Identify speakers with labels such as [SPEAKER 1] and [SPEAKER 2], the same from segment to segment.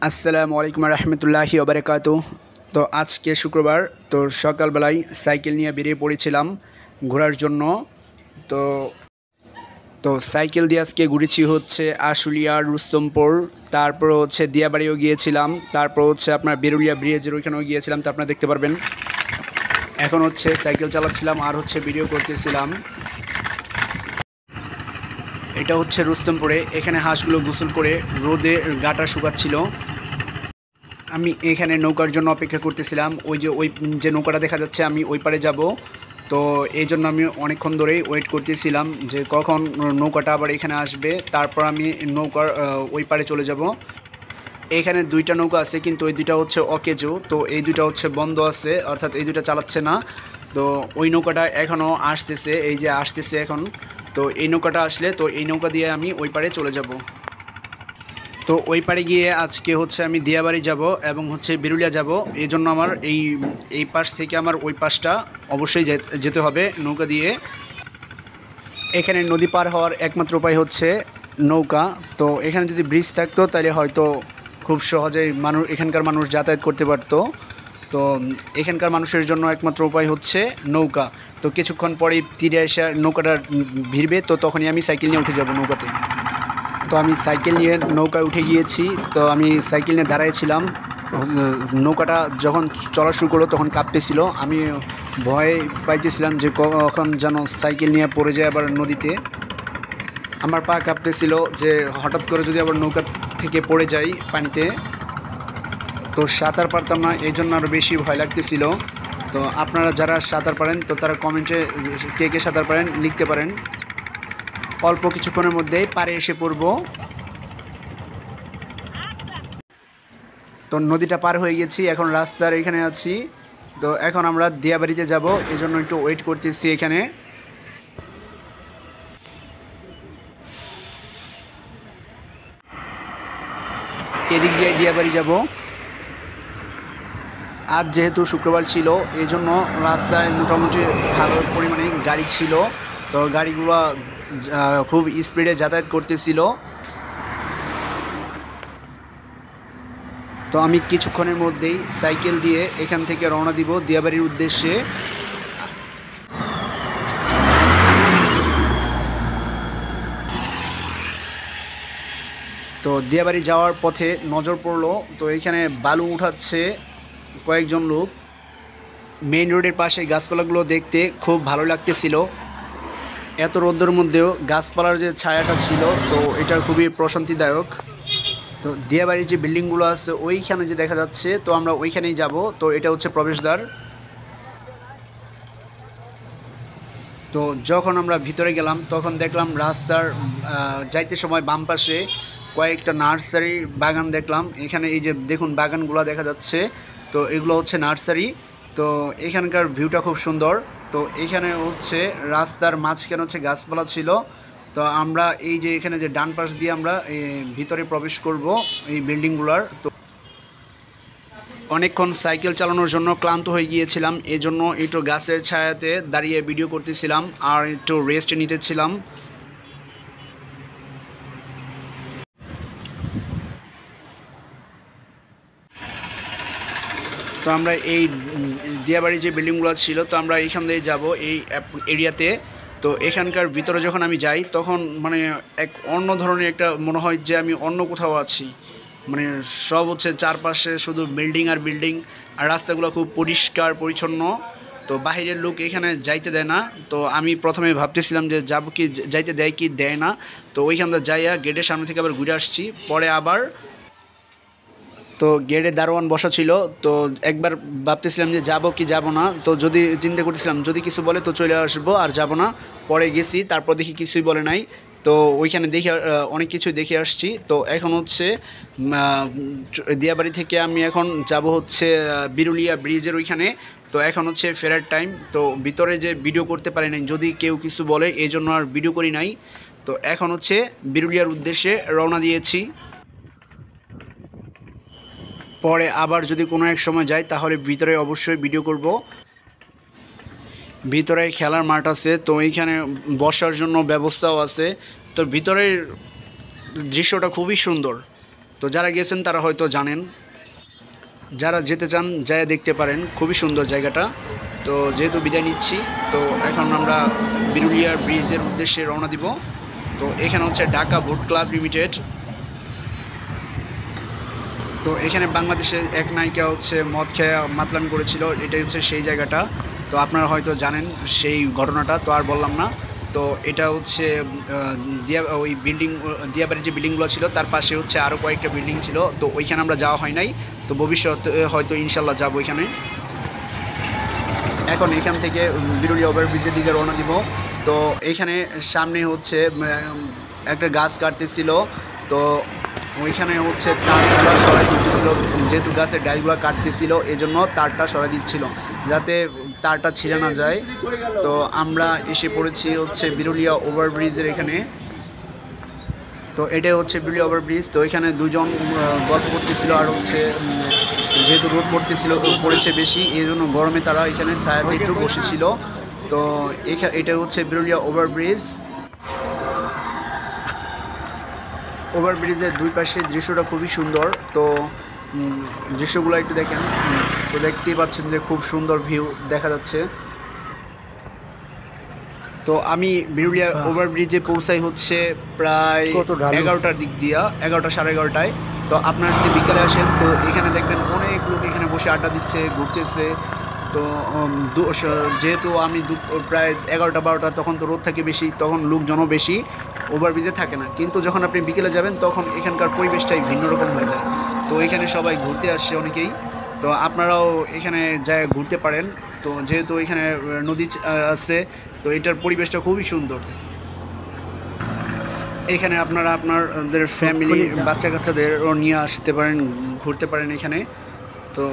[SPEAKER 1] আসসালামু আলাইকুম রহমতুল্লাহি ওবরাকাতু। তো আজকে শুক্রবার, তো সকালবেলায় সাইকেল নিয়ে বেরিয়ে পড়েছিলাম ঘোরার জন্য। তো তো সাইকেল দিয়ে আজকে ঘুরেছি হচ্ছে আশুলিয়া, রুস্তমপুর, তারপর হচ্ছে দিয়াবাড়িও গিয়েছিলাম, তারপর হচ্ছে আপনার বেরুলিয়া ব্রিজের ওইখানেও গিয়েছিলাম, তো আপনারা দেখতে পারবেন। এখন হচ্ছে সাইকেল চালাচ্ছিলাম আর হচ্ছে ভিডিও করতেছিলাম। এটা হচ্ছে রুস্তমপুরে, এখানে হাঁসগুলো গোসল করে রোদে গাটা শুকাচ্ছিল। আমি এখানে নৌকার জন্য অপেক্ষা করতেছিলাম। ওই যে নৌকাটা দেখা যাচ্ছে, আমি ওই পারে যাব। তো এই জন্য আমি অনেকক্ষণ ধরেই ওয়েট করতেছিলাম যে কখন নৌকাটা আবার এখানে আসবে, তারপর আমি নৌকার ওই পারে চলে যাব। এখানে দুইটা নৌকা আছে, কিন্তু ওই দুইটা হচ্ছে অকেজো, তো এই দুইটা হচ্ছে বন্ধ আছে, অর্থাৎ এই দুইটা চালাচ্ছে না। তো ওই নৌকাটা এখনও আসতেছে, এই যে আসতেছে এখন। তো এই নৌকাটা আসলে তো এই নৌকা দিয়ে আমি ওই পারে চলে যাব। তো ওই পারে গিয়ে আজকে হচ্ছে আমি দিয়াবাড়ি যাব এবং হচ্ছে বিরুলিয়া যাব। এই জন্য আমার এই পাশ থেকে আমার ওই পাশটা অবশ্যই যেতে হবে নৌকা দিয়ে। এখানে নদী পার হওয়ার একমাত্র উপায় হচ্ছে নৌকা। তো এখানে যদি ব্রিজ থাকতো তাহলে হয়তো খুব সহজেই এখানকার মানুষ যাতায়াত করতে পারতো। তো এখানকার মানুষের জন্য একমাত্র উপায় হচ্ছে নৌকা। তো কিছুক্ষণ পরেই তীরে এসে নৌকাটা ভিড়বে, তো তখনই আমি সাইকেল নিয়ে উঠে যাব নৌকাতে। তো আমি সাইকেল নিয়ে নৌকায় উঠে গিয়েছি। তো আমি সাইকেল নিয়ে দাঁড়াইছিলাম। নৌকাটা যখন চলা শুরু করলো তখন কাঁপতেছিল, আমি ভয় পাইতেছিলাম যে কখন যেন সাইকেল নিয়ে পড়ে যায় আবার নদীতে। আমার পা কাঁপতেছিল যে হঠাৎ করে যদি আবার নৌকা থেকে পড়ে যাই পানিতে। তো সাঁতার পারতাম না, এই জন্য আরও বেশি ভয় লাগতেছিল। তো আপনারা যারা সাঁতার পারেন তো তারা কমেন্টে কে কে সাঁতার পারেন লিখতে পারেন। অল্প কিছুক্ষণের মধ্যেই পাড়ে এসে পড়ব। তো নদীটা পার হয়ে গেছি, এখন রাস্তার এখানে আছি। তো এখন আমরা দিয়াবাড়িতে যাব, এই জন্য একটু ওয়েট করতেছি এখানে। এদিক দিয়ে দিয়াবাড়ি যাব। আজ যেহেতু শুক্রবার ছিল, এই জন্য রাস্তায় মোটামুটি ভালো পরিমাণে গাড়ি ছিল। তো গাড়িগুলো খুব স্পিডে যাতায়াত করতেছিল। তো আমি কিছুক্ষণের মধ্যেই সাইকেল দিয়ে এখান থেকে রওনা দিব দিয়াবাড়ির উদ্দেশ্যে। তো দিয়াবাড়ি যাওয়ার পথে নজর পড়লো, তো এইখানে বালু উঠাচ্ছে কয়েকজন লোক। মেইন রোডের পাশে গাছপালাগুলো দেখতে খুব ভালো লাগতেছিল। এত রোদের মধ্যেও গাছপালার যে ছায়াটা ছিল, তো এটা খুবই প্রশান্তিদায়ক। তো দিয়াবাড়ির যে বিল্ডিংগুলো আছে ওইখানে যে দেখা যাচ্ছে, তো আমরা ওইখানেই যাব। তো এটা হচ্ছে প্রবেশদ্বার। তো যখন আমরা ভিতরে গেলাম তখন দেখলাম রাস্তার যাইতে সময় বাম পাশে কয়েকটা নার্সারি বাগান দেখলাম। এখানে এই যে দেখুন বাগানগুলো দেখা যাচ্ছে, তো এগুলো হচ্ছে নার্সারি। তো এখানকার ভিউটা খুব সুন্দর। তো এখানে হচ্ছে রাস্তার মাঝখানে হচ্ছে গাছপালা ছিল। তো আমরা এই যে এখানে যে ডান পাশ দিয়ে আমরা ভিতরে প্রবেশ করব এই বিল্ডিংগুলোর। তো অনেকক্ষণ সাইকেল চালানোর জন্য ক্লান্ত হয়ে গিয়েছিলাম, এই জন্য একটু গাছের ছায়াতে দাঁড়িয়ে ভিডিও করতেছিলাম আর একটু রেস্ট নিতেছিলাম। তো আমরা এই দিয়াবাড়ির যে বিল্ডিংগুলো ছিল, তো আমরা এইখান দিয়ে যাব এই এরিয়াতে। তো এখানকার ভিতরে যখন আমি যাই তখন মানে এক অন্য ধরনের একটা মনে হয় যে আমি অন্য কোথাও আছি। মানে সব হচ্ছে চারপাশে শুধু বিল্ডিং আর বিল্ডিং, আর রাস্তাগুলো খুব পরিষ্কার পরিচ্ছন্ন। তো বাহিরের লোক এখানে যাইতে দেয় না। তো আমি প্রথমে ভাবতেছিলাম যে যাব কি, যাইতে দেয় কি দেয় না। তো ওইখানটা যাইয়া গেটের সামনে থেকে আবার ঘুরে আসছি। পরে আবার তো গেটে দারোয়ান বসা ছিল, তো একবার ভাবতেছিলাম যে যাব কি যাব না। তো যদি চিন্তা করতেছিলাম যদি কিছু বলে তো চলে আসবো, আর যাব না। পরে গেছি, তারপর দেখি কিছুই বলে নাই। তো ওইখানে দেখে অনেক কিছু দেখে আসছি। তো এখন হচ্ছে দিয়াবাড়ি থেকে আমি এখন যাব হচ্ছে বিরুলিয়া ব্রিজের ওইখানে। তো এখন হচ্ছে ফেরার টাইম। তো ভিতরে যে ভিডিও করতে পারি নাই, যদি কেউ কিছু বলে এই জন্য আর ভিডিও করি নাই। তো এখন হচ্ছে বিরুলিয়ার উদ্দেশ্যে রওনা দিয়েছি। পরে আবার যদি কোনো এক সময় যাই তাহলে ভিতরে অবশ্যই ভিডিও করব। ভিতরে খেলার মাঠ আছে, তো এইখানে বসার জন্য ব্যবস্থাও আছে। তো ভিতরের দৃশ্যটা খুবই সুন্দর। তো যারা গেছেন তারা হয়তো জানেন, যারা যেতে চান যায় দেখতে পারেন, খুবই সুন্দর জায়গাটা। তো যেহেতু বিদায় নিচ্ছি, তো এখন আমরা বিরুলিয়া ব্রিজের উদ্দেশ্যে রওনা দিব। তো এখানে হচ্ছে ঢাকা বোট ক্লাব লিমিটেড। তো এখানে বাংলাদেশের এক নায়িকা হচ্ছে মদ খেয়ে মাতলামি করেছিল, এটাই হচ্ছে সেই জায়গাটা। তো আপনারা হয়তো জানেন সেই ঘটনাটা, তো আর বললাম না। তো এটা হচ্ছে ওই বিল্ডিং, দিয়াবাড়ির যে বিল্ডিংগুলো ছিল তার পাশে হচ্ছে আরও কয়েকটা বিল্ডিং ছিল। তো ওইখানে আমরা যাওয়া হয় নাই, তো ভবিষ্যতে হয়তো ইনশাল্লাহ যাবো ওইখানে। এখন এখান থেকে বিরুলিয়া ওভারব্রিজের দিকে রওনা দিব। তো এইখানে সামনে হচ্ছে একটা গাছ কাটতেছিল, তো ওইখানে হচ্ছে তারগুলো সরাই দিচ্ছিল, যেহেতু গাছের ডালগুলো কাটতেছিল এই জন্য তারটা সরাই দিচ্ছিল যাতে তারটা ছিঁড়ে না যায়। তো আমরা এসে পড়েছি হচ্ছে বিরুলিয়া ওভারব্রিজের এখানে। তো এটাই হচ্ছে বিরুলিয়া ওভারব্রিজ। তো এখানে দুজন গল্প করতেছিল, আর হচ্ছে যেহেতু রোদ পড়েছে বেশি, এই জন্য গরমে তারা এখানে ছায়াতে একটু বসেছিল। তো এটা হচ্ছে বিরুলিয়া ওভারব্রিজ। ওভারব্রিজের দুই পাশের দৃশ্যটা খুবই সুন্দর। তো দৃশ্যগুলো একটু দেখেন, তো দেখতেই পাচ্ছেন যে খুব সুন্দর ভিউ দেখা যাচ্ছে। তো আমি বিরুলিয়া ওভারব্রিজে পৌঁছাই হচ্ছে প্রায় 11টার দিক দিয়া, 11টা সাড়ে 11টায়। তো আপনারা যদি বিকালে আসেন তো এখানে দেখবেন অনেক লোক এখানে বসে আড্ডা দিচ্ছে, ঘুরতেছে। তো যেহেতু আমি প্রায় 11টা 12টা, তখন তো রোদ থাকে বেশি, তখন লোকজনও বেশি, ওভারব্রিজে থাকে না। কিন্তু যখন আপনি বিকেলে যাবেন তখন এখানকার পরিবেশটাই ভিন্ন রকম হয়ে যায়। তো এখানে সবাই ঘুরতে আসছে অনেকেই, তো আপনারাও এখানে যায় ঘুরতে পারেন। তো যেহেতু এখানে নদী আছে, তো এটার পরিবেশটা খুবই সুন্দর। এখানে আপনারা আপনাদের ফ্যামিলি বাচ্চা কাচ্চাদেরও নিয়ে আসতে পারেন, ঘুরতে পারেন এখানে। তো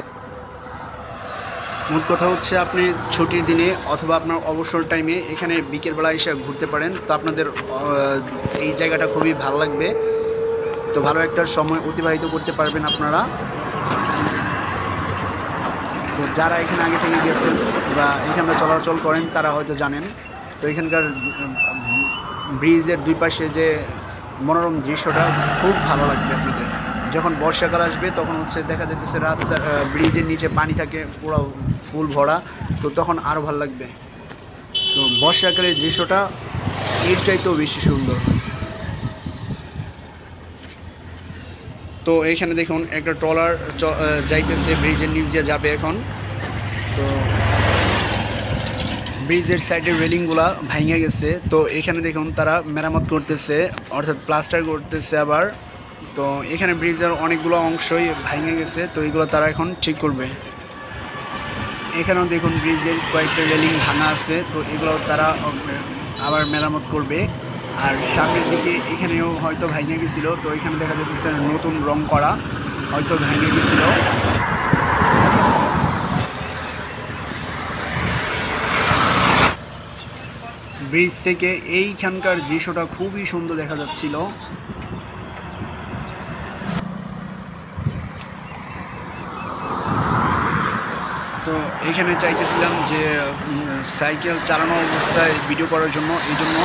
[SPEAKER 1] মোট কথা হচ্ছে আপনি ছুটির দিনে অথবা আপনার অবসর টাইমে এখানে বিকেলবেলা এসে ঘুরতে পারেন। তো আপনাদের এই জায়গাটা খুবই ভালো লাগবে, তো ভালো একটা সময় অতিবাহিত করতে পারবেন আপনারা। তো যারা এখানে আগে থেকে গেছেন বা এখানে চলাচল করেন তারা হয়তো জানেন। তো এখানকার ব্রিজের দুই পাশে যে মনোরম দৃশ্যটা খুব ভালো লাগবে আপনাদের। যখন বর্ষাকাল আসবে তখন হচ্ছে দেখা যেতেছে রাস্তার ব্রিজের নিচে পানি থাকে পুরো ফুল ভরা, তো তখন আরও ভালো লাগবে। তো বর্ষাকালের দৃশ্যটা এর চাইতেও বেশি সুন্দর। তো এইখানে দেখুন একটা ট্রলার যাইতেছে, ব্রিজের নিচ দিয়ে যাবে এখন। তো ব্রিজের সাইডের রেলিংগুলা ভাঙে গেছে, তো এখানে দেখুন তারা মেরামত করতেছে, অর্থাৎ প্লাস্টার করতেছে আবার। তো এখানে ব্রিজের অনেকগুলো অংশই ভেঙে গেছে, তো এগুলো তারা এখন ঠিক করবে। এখানেও দেখুন ব্রিজের কয়েকটা রেলিং ভাঙা আছে, তো এগুলো তারা আবার মেরামত করবে। আর সামনের দিকে এখানেও হয়তো ভেঙে গেছিলো, তো এখানে দেখা যাচ্ছে নতুন রং করা, হয়তো ভেঙে গেছিলো। ব্রিজ থেকে এইখানকার দৃশ্যটা খুবই সুন্দর দেখা যাচ্ছিল। তো এখানে চাইতেছিলাম যে সাইকেল চালানো অবস্থায় ভিডিও করার জন্য, এই জন্য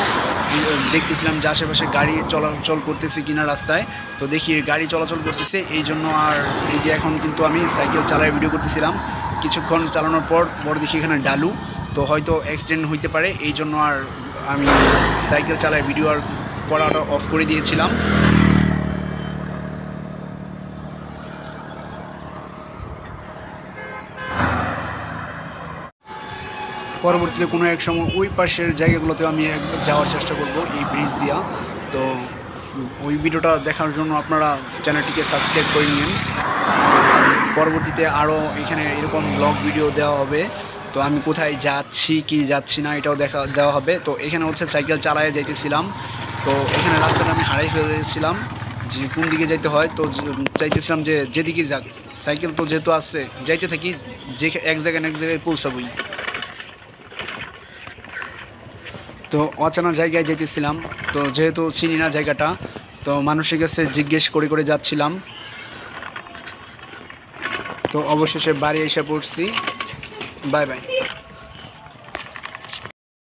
[SPEAKER 1] দেখতেছিলাম যে আশেপাশে গাড়ি চলাচল করতেছে কিনা রাস্তায়। তো দেখি গাড়ি চলাচল করতেছে, এই জন্য আর এই যে এখন কিন্তু আমি সাইকেল চালায় ভিডিও করতেছিলাম। কিছুক্ষণ চালানোর পর দেখি এখানে ডালু, তো হয়তো অ্যাক্সিডেন্ট হইতে পারে, এই জন্য আর আমি সাইকেল চালায় ভিডিও আর করাটা অফ করে দিয়েছিলাম। পরবর্তীতে কোনো এক সময় ওই পাশের জায়গাগুলোতে আমি যাওয়ার চেষ্টা করব এই ব্রিজ দিয়া। তো ওই ভিডিওটা দেখার জন্য আপনারা চ্যানেলটিকে সাবস্ক্রাইব করে নিন। পরবর্তীতে আরও এখানে এরকম ব্লগ ভিডিও দেওয়া হবে। তো আমি কোথায় যাচ্ছি কি যাচ্ছি না এটাও দেওয়া হবে। তো এখানে হচ্ছে সাইকেল চালায় যাইতেছিলাম, তো এখানে রাস্তাটা আমি হারাই ফেলেছিলাম যে কোন দিকে যাইতে হয়। তো চাইতেছিলাম যে যেদিকে যাক, সাইকেল তো যেহেতু আছে যাইতে থাকি, যে এক জায়গায় পৌঁছাবই। তো অচেনা জায়গায় যেতেছিলাম, তো যেহেতু চিনি না জায়গাটা, তো মানুষের কাছে জিজ্ঞেস করে যাচ্ছিলাম। তো অবশেষে বাড়ি এসে পড়ছি। Bye bye.